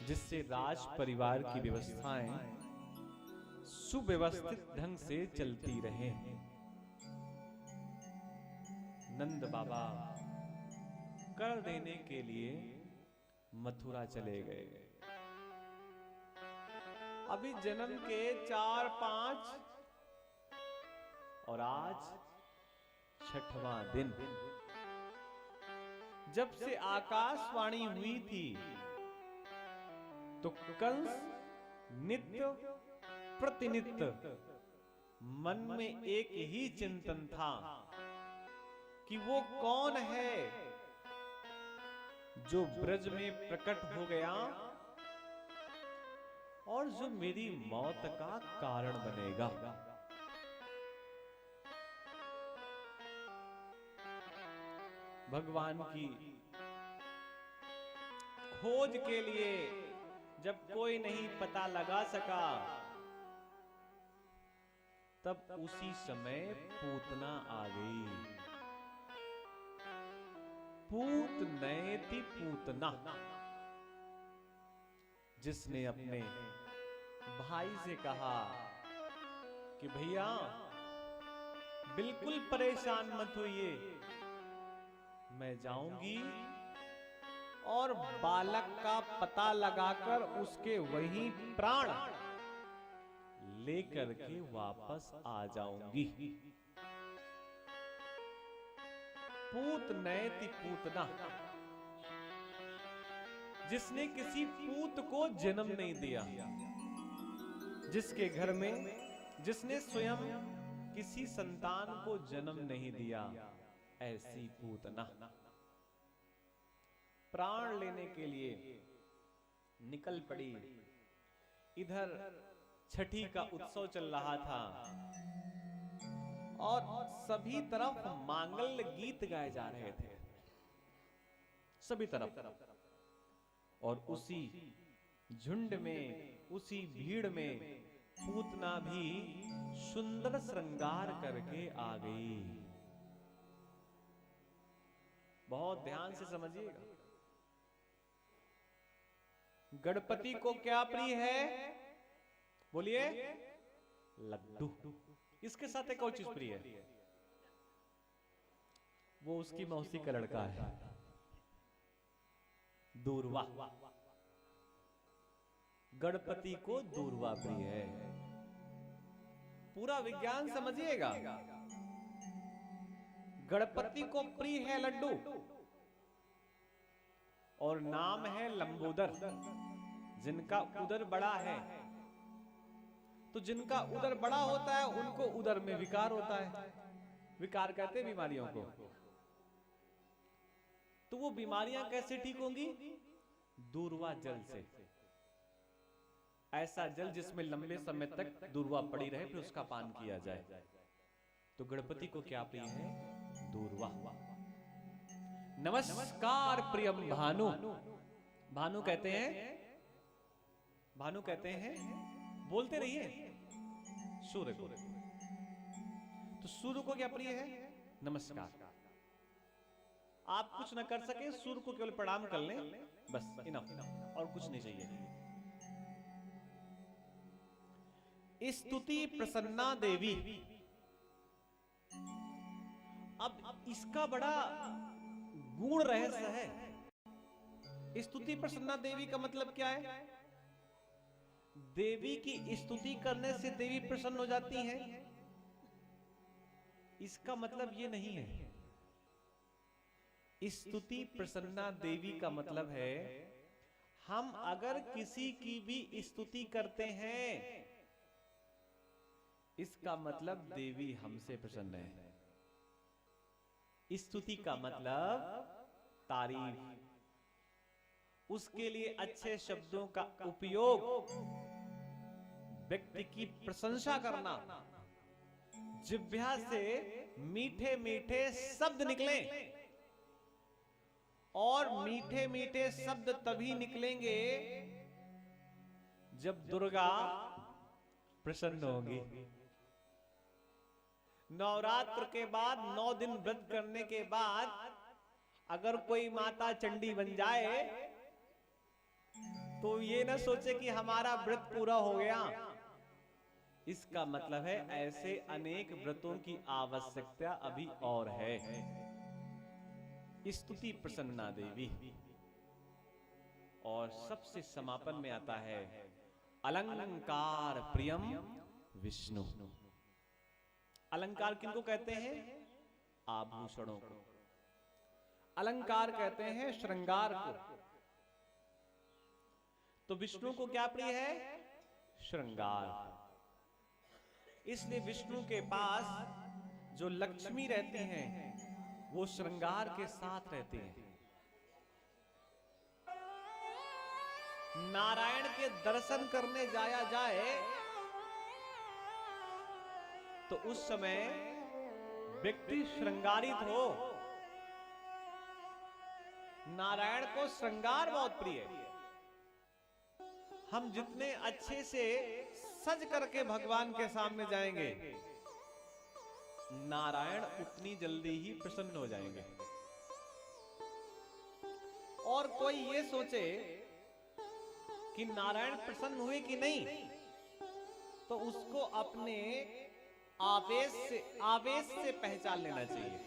जिससे राज परिवार की व्यवस्थाएं सुव्यवस्थित ढंग से चलती रहे। नंद बाबा कर देने के लिए मथुरा चले गए। अभी जन्म के 4-5 और आज 6वां दिन। जब से आकाशवाणी हुई थी तो कंस नित्य प्रतिनित्य मन में एक ही चिंतन था कि वो कौन है जो ब्रज में प्रकट हो गया और जो मेरी मौत का कारण बनेगा। भगवान की खोज के लिए जब कोई नहीं पता लगा सका तब उसी समय पूतना आ गई। पूत नयति पूतना, जिसने अपने भाई से कहा कि भैया बिल्कुल परेशान मत होइए, मैं जाऊंगी और बालक का पता लगाकर उसके वही प्राण लेकर के वापस आ जाऊंगी। पूत नयति पूतना, जिसने किसी पूत को जन्म नहीं दिया, जिसके घर में जिसने स्वयं किसी संतान को जन्म नहीं दिया, ऐसी पूतना प्राण लेने के लिए निकल पड़ी। इधर छठी का उत्सव चल रहा था और सभी तरफ मांगल्य गीत गाए जा रहे थे, सभी तरफ। और उसी झुंड में, उसी भीड़ में पूतना भी सुंदर श्रृंगार करके आ गई। बहुत ध्यान से समझिएगा। गणपति को क्या प्रिय है? बोलिए, लड्डू। इसके साथ एक और चीज प्रिय है, वो उसकी मौसी का लड़का है, दूर्वा। गणपति को दूर्वा प्रिय है। पूरा विज्ञान समझिएगा। गणपति को प्रिय है लड्डू और नाम है लंबोदर, जिनका उदर बड़ा है। तो जिनका उदर बड़ा होता है उनको उदर में विकार होता है। विकार कहते हैं बीमारियों को। तो वो बीमारियां कैसे ठीक होंगी? दूर्वा जल से। ऐसा जल जिसमें लंबे समय तक दूर्वा पड़ी रहे, फिर उसका पान किया जाए। तो गणपति को क्या प्रिय है? दूर्वा। नमस्कार प्रियम भानु। भानु कहते हैं, भानु कहते हैं, बोलते रहिए सूर्य को। तो सूर्य को क्या प्रिय है? नमस्कार। आप कुछ न कर सके, सूर्य को केवल प्रणाम कर लें, बस इनफ, और कुछ नहीं चाहिए। स्तुति प्रसन्ना देवी। अब इसका बड़ा गूढ़ रहस्य है। स्तुति प्रसन्ना देवी का मतलब क्या है? देवी की स्तुति करने से देवी प्रसन्न हो जाती हैं, इसका मतलब ये नहीं है। स्तुति प्रसन्ना देवी का मतलब है, हम अगर किसी की भी स्तुति करते हैं, इसका मतलब देवी हमसे प्रसन्न है। स्तुति का मतलब तारीफ, उसके लिए अच्छे शब्दों का उपयोग, व्यक्ति की प्रशंसा करना, जिह्वा से मीठे मीठे शब्द निकले। और मीठे मीठे शब्द तभी निकलेंगे जब दुर्गा प्रसन्न होगी। नवरात्र के बाद 9 दिन व्रत करने के बाद अगर कोई माता चंडी बन जाए तो ये ना सोचे कि हमारा व्रत पूरा हो गया। इसका मतलब है ऐसे अनेक व्रतों की आवश्यकता अभी और है। स्तुति प्रसन्ना देवी। और सबसे समापन में आता है अलंकार प्रियम विष्णु। अलंकार किनको कहते हैं? आभूषणों को। अलंकार कहते हैं श्रृंगार को। तो विष्णु को क्या प्रिय है? श्रृंगार। इसलिए विष्णु के पास जो लक्ष्मी रहती हैं वो श्रृंगार के साथ रहती हैं। नारायण के दर्शन करने जाया जाए तो उस समय व्यक्ति श्रृंगारित हो। नारायण को श्रृंगार बहुत प्रिय है। हम जितने अच्छे से सज करके भगवान के सामने जाएंगे, नारायण उतनी जल्दी ही प्रसन्न हो जाएंगे। और कोई ये सोचे कि नारायण प्रसन्न हुए कि नहीं, तो उसको अपने आवेश से पहचान लेना चाहिए।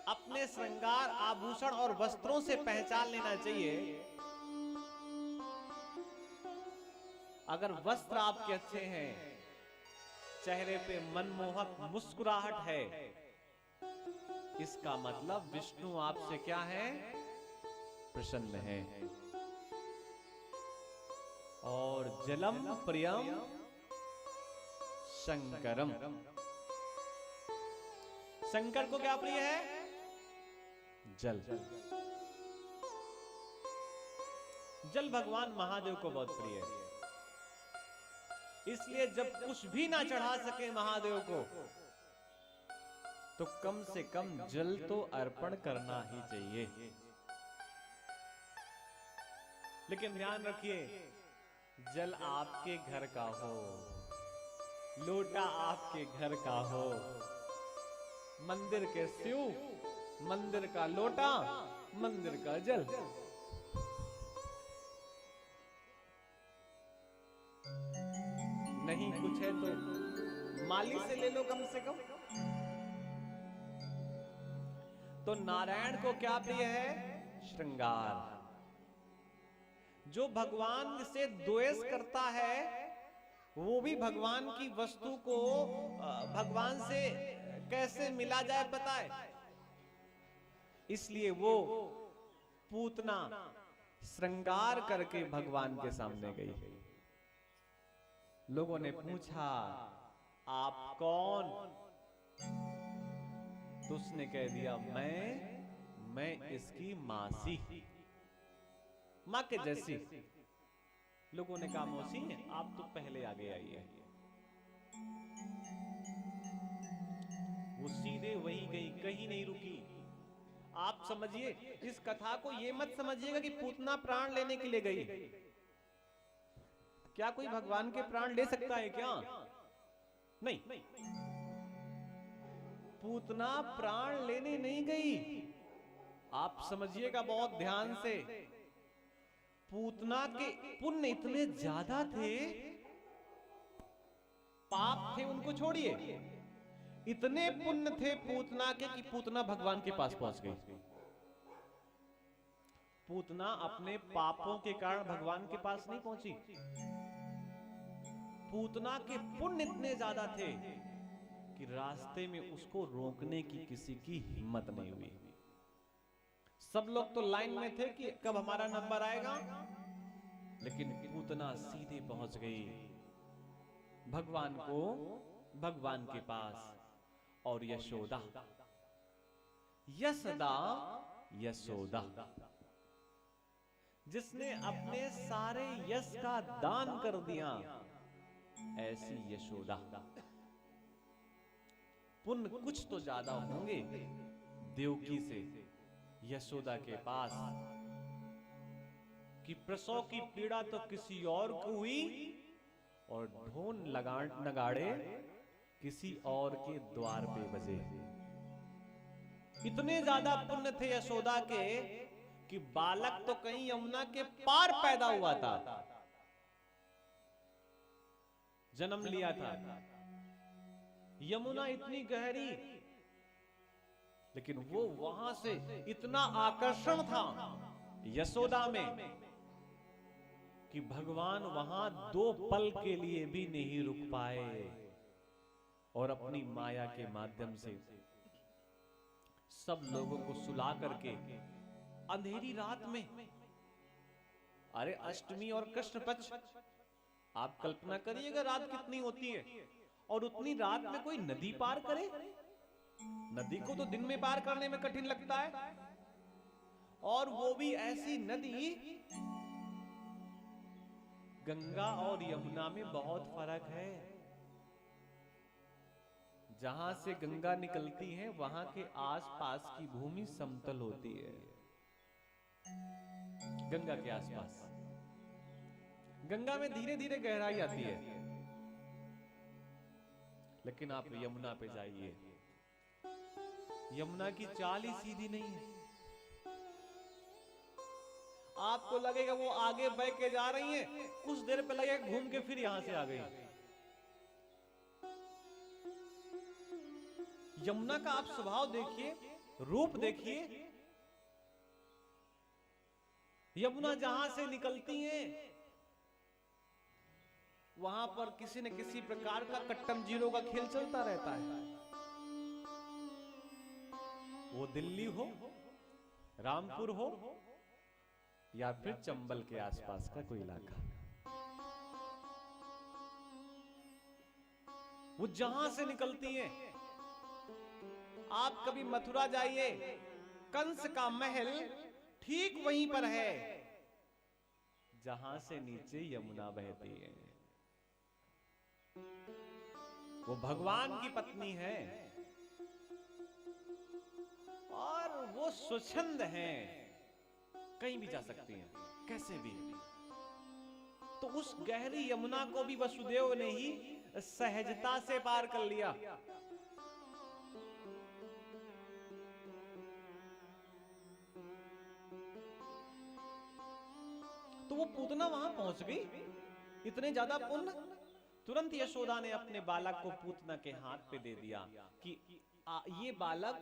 अपने श्रृंगार आभूषण और वस्त्रों से पहचान लेना चाहिए। अगर वस्त्र आपके अच्छे हैं, चेहरे पे मनमोहक मुस्कुराहट है, इसका मतलब विष्णु आपसे क्या है? प्रसन्न है। और जलम प्रियम शंकरम। शंकर को क्या प्रिय है? जल। जल भगवान महादेव को बहुत प्रिय है। इसलिए जब कुछ भी ना चढ़ा सके महादेव को, तो कम से कम जल तो अर्पण करना ही चाहिए। लेकिन ध्यान रखिए, जल आपके घर का हो, लोटा आपके घर का हो। मंदिर के शिव, मंदिर का लोटा, मंदिर का जल। नहीं कुछ है तो माली से ले लो कम से कम। तो नारायण को क्या प्रिय है? श्रृंगार। जो भगवान से द्वेष करता है वो भी भगवान की वस्तु को भगवान से कैसे मिला जाए पता है। इसलिए वो पूतना श्रृंगार करके भगवान के सामने गई। लोगों ने पूछा आप कौन? तो उसने कह दिया मैं इसकी मासी, मां के जैसी। लोगों ने कहा मौसी आप तो पहले आगे आइए। वो सीधे वहीं गई, कहीं नहीं रुकी। आप समझिए, इस कथा को ये मत समझिएगा कि पूतना प्राण लेने के लिए गई। क्या कोई भगवान के प्राण ले सकता है क्या? नहीं। पूतना प्राण लेने नहीं गई। आप समझिएगा बहुत ध्यान से। पूतना के पुण्य इतने ज्यादा थे, पाप थे उनको छोड़िए, इतने पुण्य थे पूतना के कि पूतना भगवान के पास पहुंच गई। पूतना अपने पापों के कारण भगवान के पास नहीं पहुंची। पूतना के पुण्य इतने ज्यादा थे कि रास्ते में उसको रोकने की किसी की हिम्मत नहीं हुई। सब लोग तो लाइन में थे कि कब हमारा नंबर आएगा, लेकिन पूतना सीधे पहुंच गई भगवान के पास। और यशोदा यशोदा जिसने अपने सारे यश का दान कर दिया, ऐसी यशोदा। पुण्य कुछ तो ज्यादा होंगे देवकी से यशोदा के पास, कि प्रसव की पीड़ा तो किसी और को हुई और ढोल नगाड़े किसी और के द्वार पे बजे। इतने ज्यादा पुण्य थे यशोदा के कि बालक तो कहीं यमुना के पार पैदा हुआ था, जन्म लिया था। यमुना इतनी गहरी, लेकिन वो वहां से इतना आकर्षण था यशोदा में कि भगवान वहां 2 पल के लिए भी नहीं रुक पाए और अपनी माया के माध्यम से सब लोगों को सुला करके अंधेरी रात में, अरे अष्टमी और कृष्ण पक्ष, आप कल्पना करिएगा रात कितनी होती है, और उतनी रात में कोई नदी पार करे। नदी को तो दिन में पार करने में कठिन लगता है, और वो भी ऐसी नदी। गंगा और यमुना में बहुत फर्क है। जहां से गंगा निकलती है वहां के आसपास की भूमि समतल होती है, गंगा के आसपास। गंगा में धीरे धीरे गहराई आती है, लेकिन आप यमुना पे जाइए, यमुना की चाल ही सीधी नहीं है। आपको लगेगा वो आगे बह के जा रही है, कुछ देर पे लगेगा घूम के फिर यहां से आ गई। यमुना का आप स्वभाव देखिए, रूप देखिए। यमुना जहां से निकलती है वहां पर किसी न किसी प्रकार का कट्टम जीरो का खेल चलता रहता है। वो दिल्ली हो, रामपुर हो, या फिर चंबल के आसपास का कोई इलाका, वो जहां से निकलती है। आप कभी मथुरा जाइए, कंस का महल ठीक वहीं पर है जहां से नीचे यमुना बहती है। वो भगवान की पत्नी है और वो स्वच्छंद हैं, कहीं भी जा सकती हैं, कैसे भी। तो उस गहरी यमुना को भी वसुदेव ने ही सहजता से पार कर लिया। तो वो पूतना वहां पहुंच गई, इतने ज्यादा पुण्य। तुरंत यशोदा ने अपने बालक को पूतना के हाथ पे दे दिया कि ये बालक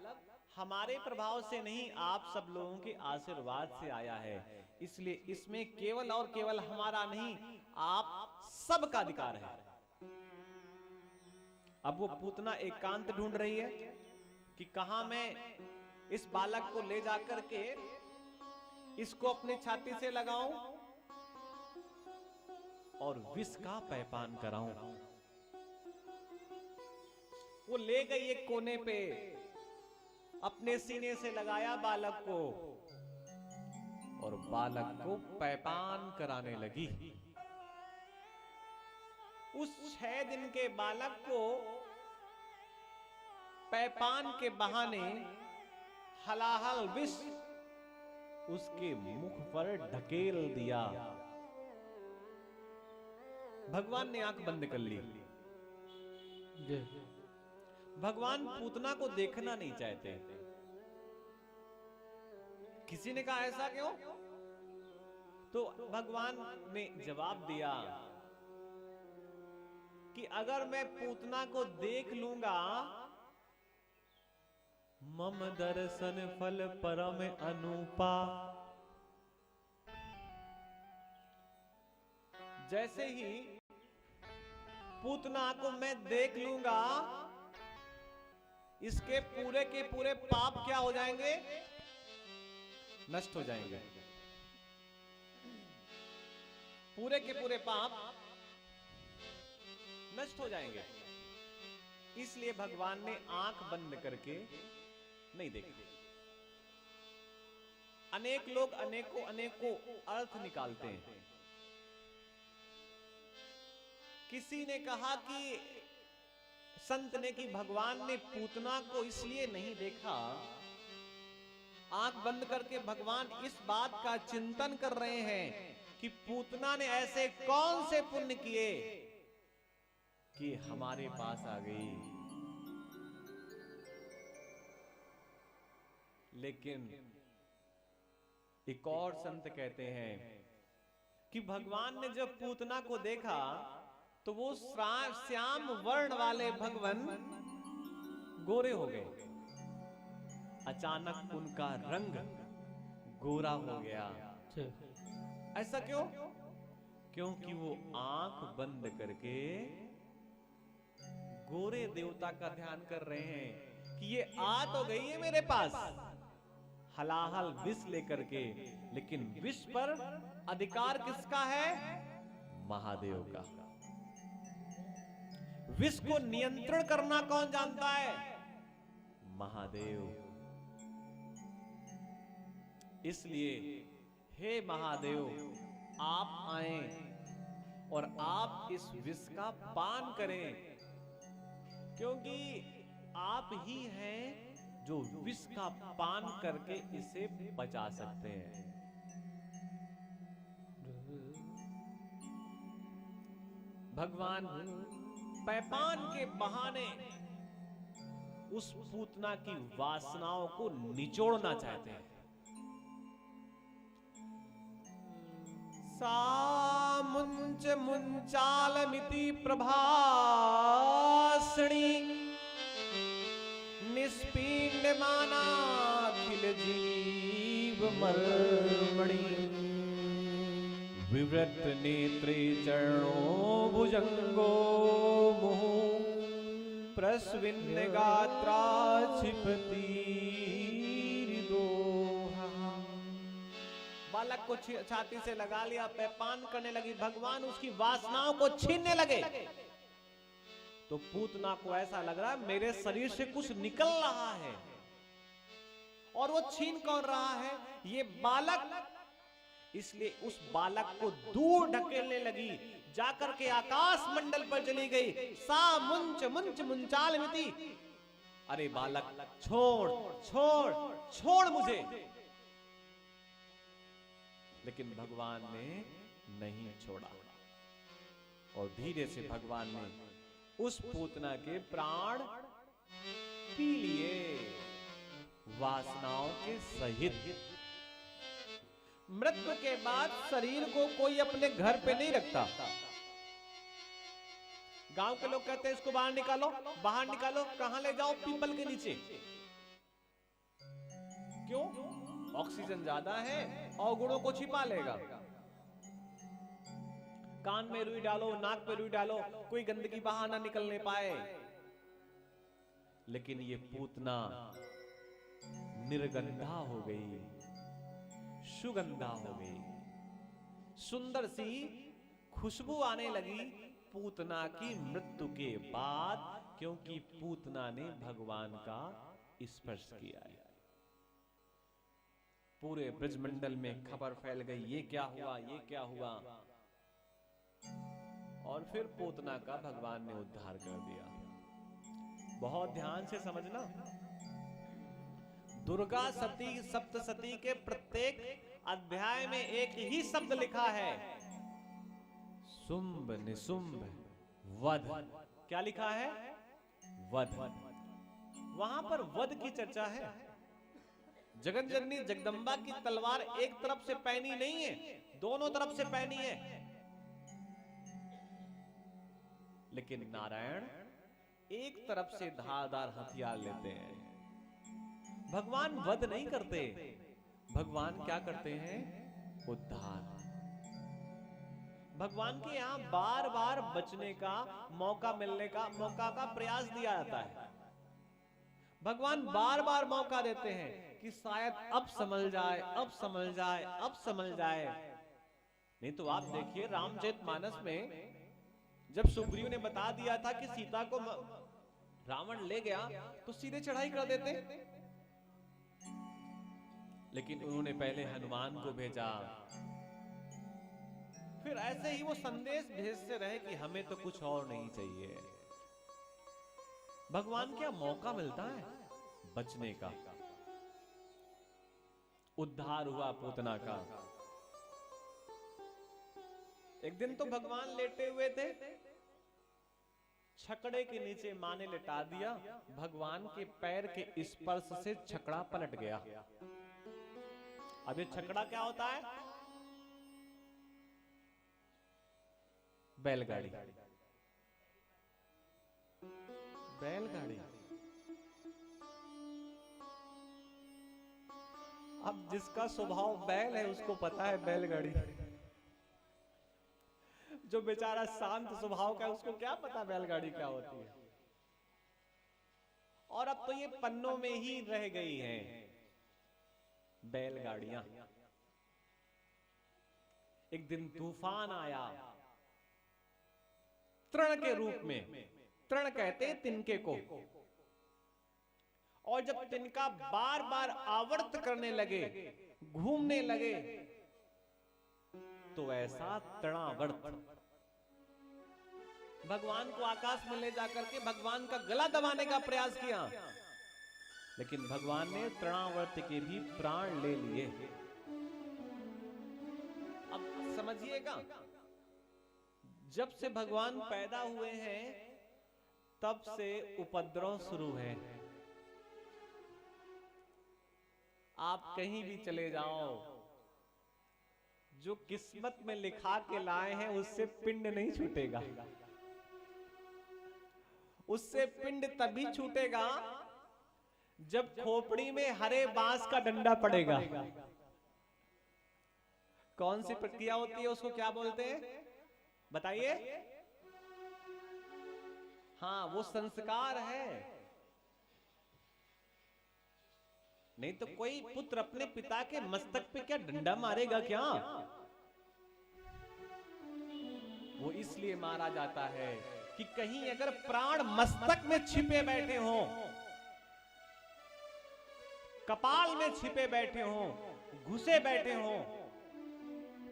हमारे प्रभाव से नहीं, आप सब लोगों के आशीर्वाद से आया है, इसलिए इसमें केवल और केवल हमारा नहीं, आप सबका अधिकार है। अब वो पूतना एकांत ढूंढ रही है कि कहां मैं इस बालक को ले जाकर के इसको अपनी छाती से लगाऊं और विष का पैपान कराऊं। वो ले गई एक कोने पे, अपने सीने से लगाया बालक को और बालक को पैपान कराने लगी। उस 6 दिन के बालक को पैपान के बहाने हलाहल विष उसके मुख पर ढकेल दिया। भगवान ने आंख बंद कर ली। भगवान पूतना को देखना नहीं चाहते। किसी ने कहा ऐसा क्यों? तो भगवान ने जवाब दिया कि अगर मैं पूतना को देख लूंगा, मम दर्शन फल परम अनुपा। जैसे ही पूतना को मैं देख लूंगा, इसके पूरे के पूरे पाप क्या हो जाएंगे? नष्ट हो जाएंगे। पूरे के पूरे पाप नष्ट हो जाएंगे। इसलिए भगवान ने आंख बंद करके नहीं देखा। अनेक लोग अनेकों अर्थ निकालते हैं। किसी ने कहा कि संत ने कि भगवान ने पूतना को इसलिए नहीं देखा, आंख बंद करके भगवान इस बात का चिंतन कर रहे हैं कि पूतना ने ऐसे कौन से पुण्य किए कि हमारे पास आ गई। लेकिन एक और संत कहते हैं कि भगवान ने जब पूतना को देखा तो वो श्याम वर्ण वाले भगवान गोरे हो गए। अचानक उनका रंग गोरा हो गया। ऐसा क्यों? क्योंकि वो आंख बंद करके गोरे देवता का ध्यान कर रहे हैं कि ये आ तो गई है मेरे पास हलाहल विष लेकर के, लेकिन विष पर अधिकार किसका है? महादेव का। विष को नियंत्रण करना कौन जानता है? महादेव। इसलिए हे महादेव, आप आए और आप इस विष का पान करें, क्योंकि आप ही हैं जो विष का पान करके इसे बचा सकते हैं। भगवान पैपान के बहाने उस पूतना की वासनाओं को निचोड़ना चाहते हैं। सा मुंच मुंचालमिति प्रभाषणी निष्पीड्यमानाखिल जीव मर्मणि विवृत नेत्रे चरणों भुजंगो मुहुः प्रस्विन्न गात्रा क्षिपति हृदोहा। बालक को छाती से लगा लिया, पैपान करने लगी। भगवान उसकी वासनाओं को छीनने लगे। तो पूतना को ऐसा लग रहा है मेरे शरीर से कुछ निकल रहा है, और वो छीन कौन रहा है? ये बालक। इसलिए उस बालक को दूर ढकेलने लगी, जाकर के आकाश मंडल पर चली गई। सा मुंच मुंच मुंचालमिति। अरे बालक, छोड़ छोड़ छोड़ मुझे। लेकिन भगवान ने नहीं छोड़ा, और धीरे से भगवान ने उस पूतना के प्राण पी लिए, वासनाओं के सहित। मृत्यु के बाद शरीर को कोई अपने घर पे नहीं रखता। गांव के लोग कहते हैं इसको बाहर निकालो, बाहर निकालो। कहां ले जाओ? पीपल के नीचे। क्यों? ऑक्सीजन ज्यादा है, अवगुणों को छिपा लेगा। कान में रुई डालो, नाक पे रुई डालो, कोई गंदगी बाहर ना निकलने पाए। लेकिन ये पूतना निर्गंधा हो गई, सुगंधा हो गई। सुंदर सी खुशबू आने लगी पूतना की मृत्यु के बाद, क्योंकि पूतना ने भगवान का स्पर्श किया है। पूरे ब्रजमंडल में खबर फैल गई, ये क्या हुआ, ये क्या हुआ। और फिर पूतना का भगवान ने उद्धार कर दिया। बहुत ध्यान से समझना, दुर्गा सती सप्तसती के प्रत्येक अध्याय में एक ही शब्द लिखा है, शुंभ निशुंभ वध। क्या लिखा है? वध। वहां पर वध की चर्चा है। जगत जननी जगदम्बा की तलवार एक तरफ से पैनी नहीं है, दोनों तरफ से पैनी है। लेकिन नारायण एक तरफ से धारदार हथियार लेते हैं। भगवान वध नहीं करते, भगवान क्या करते हैं? उद्धार। भगवान के यहां बार बार बचने का मौका, मिलने का मौका का प्रयास दिया जाता है। भगवान बार बार मौका देते हैं कि शायद अब समझ जाए, अब समझ जाए, अब समझ जाए। नहीं तो आप देखिए रामचरितमानस में जब सुग्रीव ने बता दिया था कि सीता को रावण ले गया, तो सीधे चढ़ाई कर देते। लेकिन उन्होंने पहले हनुमान को भेजा, फिर ऐसे ही वो संदेश भेजते रहे कि हमें तो कुछ और नहीं चाहिए। भगवान क्या मौका मिलता है बचने का। उद्धार हुआ पूतना का। एक दिन तो भगवान लेटे हुए थे, छकड़े के नीचे मां ने लिटा दिया। भगवान के पैर के स्पर्श से छकड़ा पलट गया। अब ये छकड़ा क्या होता है? बैलगाड़ी। बैलगाड़ी। अब जिसका स्वभाव बैल है उसको पता है बैलगाड़ी। जो बेचारा शांत स्वभाव का है उसको क्या पता बैलगाड़ी क्या होती है। और अब तो ये पन्नों में ही रह गई हैं बैलगाड़ियां। एक दिन तूफान आया तृण के रूप में। तृण कहते हैं तिनके को। और जब तिनका बार बार आवर्त करने लगे, घूमने लगे, तो ऐसा तृणावर्त भगवान को आकाश में ले जाकर के भगवान का गला दबाने का प्रयास किया, लेकिन भगवान ने तृणावर्त के भी प्राण ले लिए। अब समझिएगा, जब से भगवान पैदा हुए हैं तब से उपद्रव शुरू है। आप कहीं भी चले जाओ, जो किस्मत में लिखा के लाए हैं उससे पिंड नहीं छूटेगा। उससे पिंड तभी छूटेगा जब खोपड़ी में हरे बांस का डंडा पड़ेगा। कौन सी प्रक्रिया होती है, उसको क्या बोलते हैं बताइए? हाँ, वो संस्कार है। नहीं तो कोई पुत्र अपने पिता के मस्तक पे क्या डंडा मारेगा क्या? वो इसलिए मारा जाता है कि कहीं अगर प्राण मस्तक में छिपे बैठे हों, कपाल में छिपे बैठे हों, घुसे बैठे हों,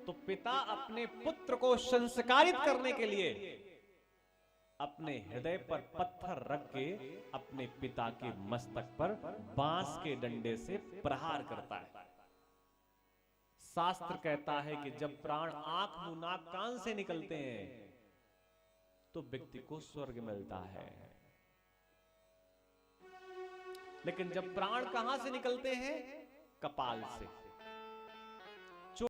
तो पिता अपने पुत्र को संस्कारित करने के लिए अपने हृदय पर पत्थर रख के अपने पिता के मस्तक पर बांस के डंडे से प्रहार करता है। शास्त्र कहता है कि जब प्राण आंख, मुंह, नाक, कान से निकलते हैं तो व्यक्ति को स्वर्ग मिलता है। लेकिन जब प्राण कहां से निकलते हैं? कपाल से।